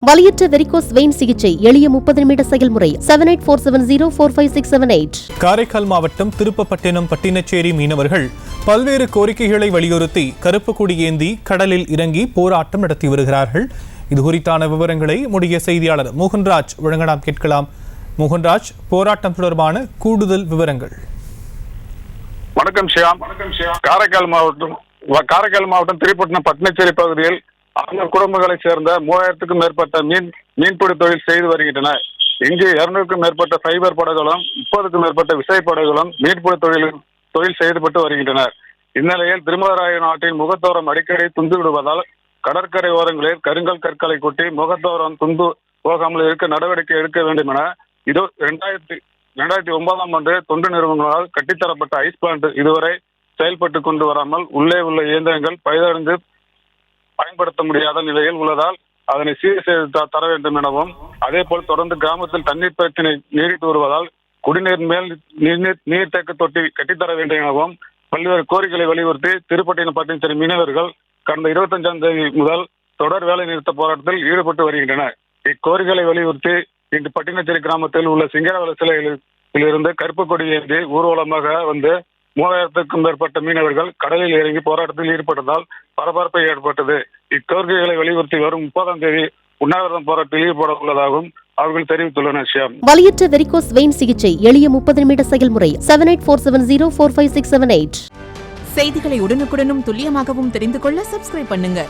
வலியற்ற varicose vein சிகிச்சை எளிய 30 நிமிட செயல்முறை 7847045678. காரைக்கால் மாவட்டம் திருப்பப்பட்டினம் பட்டினச்சேரி மீனவர்கள் பல்வேறு கோரிக்கைகளை வலியுறுத்தி கருப்பு கொடி ஏந்தி கடலில் இறங்கி போராட்டம் நடத்தி வருகிறார்கள். இது குறித்தான விவரங்களை நம்முடைய செய்தியாளர் மோகன்ராஜ் வழங்க நாம் கேட்கலாம். மோகன்ராஜ், போராட்டம் தொடர்பான கூடுதல் விவரங்கள். வணக்கம் ஷியாம். காரைக்கால் மாவட்டம் திருப்பட்டினம் பட்டினச்சேரி பகுதியில் 6 குடும்பங்களைச் சேர்ந்த 3000க்கும் மேற்பட்ட மீன்பிடி தொழில் செய்து வருகின்றனர். இங்கு 200க்கும் மேற்பட்ட ஃபைபர் படகுகளும் 30க்கும் மேற்பட்ட விசைப்படகுகளும் மீன்பிடி தொழில் செய்துபட்டு வருகின்றனர். இந்நிலையில் திருமலராயன் ஆற்றின் முகத்தோரம் அடிக்கடி துந்து விடுவதால் கடற்கரை ஓரங்களில் கருங்கல் கற்களை கொட்டி முகத்தோரம் துந்து போகாமல் இருக்க நடவடிக்கை எடுக்க வேண்டும் என 2009ஆம் ஆண்டு தொண்டு நிறுவனங்களால் கட்டித்தரப்பட்ட ஐஸ் பிளான்ட் இதுவரை செயல்பட்டு கொண்டு வராமல் உள்ளே உள்ள இயந்திரங்கள் பழுதடைந்து பயன்படுத்த முடியாத நிலையில் உள்ளதால் அதனை சீர் செய்து தர வேண்டும் எனவும், அதேபோல் தொடர்ந்து கிராமத்தில் தண்ணீர் பிரச்சினை நீடித்து வருவதால் குடிநீர் மேல் நீர்த்தேக்க தொட்டி கட்டித்தர வேண்டும் எனவும் பல்வேறு கோரிக்கைகளை வலியுறுத்தி திருப்பட்டினம் பட்டினச்சேரி மீனவர்கள் கடந்த 25ஆம் தேதி முதல் தொடர் வேலை நிறுத்த போராட்டத்தில் ஈடுபட்டு வருகின்றனர். இக்கோரிக்கைகளை வலியுறுத்தி இன்று பட்டினச்சேரி கிராமத்தில் உள்ள சிங்கரவல சிலையில் இருந்து கருப்பு கொடி ஏந்தி ஊர்வலமாக வந்து 3000க்கும் மேற்பட்ட மீனவர்கள் கடலில் இறங்கி போராட்டத்தில் ஈடுபட்டதால் பரபரப்பு ஏற்பட்டது. இக்கோரிக்கைகளை வலியுறுத்தி வரும் 30ஆம் தேதி உண்ணாவிரதம் போராட்டத்தில் ஈடுபட உள்ளதாகவும் அவர்கள் தெரிவித்துள்ளனர். வலியற்ற வெரிகோஸ் வெயின் சிகிச்சை எளிய 30 நிமிட செயல்முறை 7847045678. செய்திகளை உடனுக்குடனும் துல்லியமாகவும் தெரிந்து கொள்ள சப்ஸ்கிரைப் பண்ணுங்க.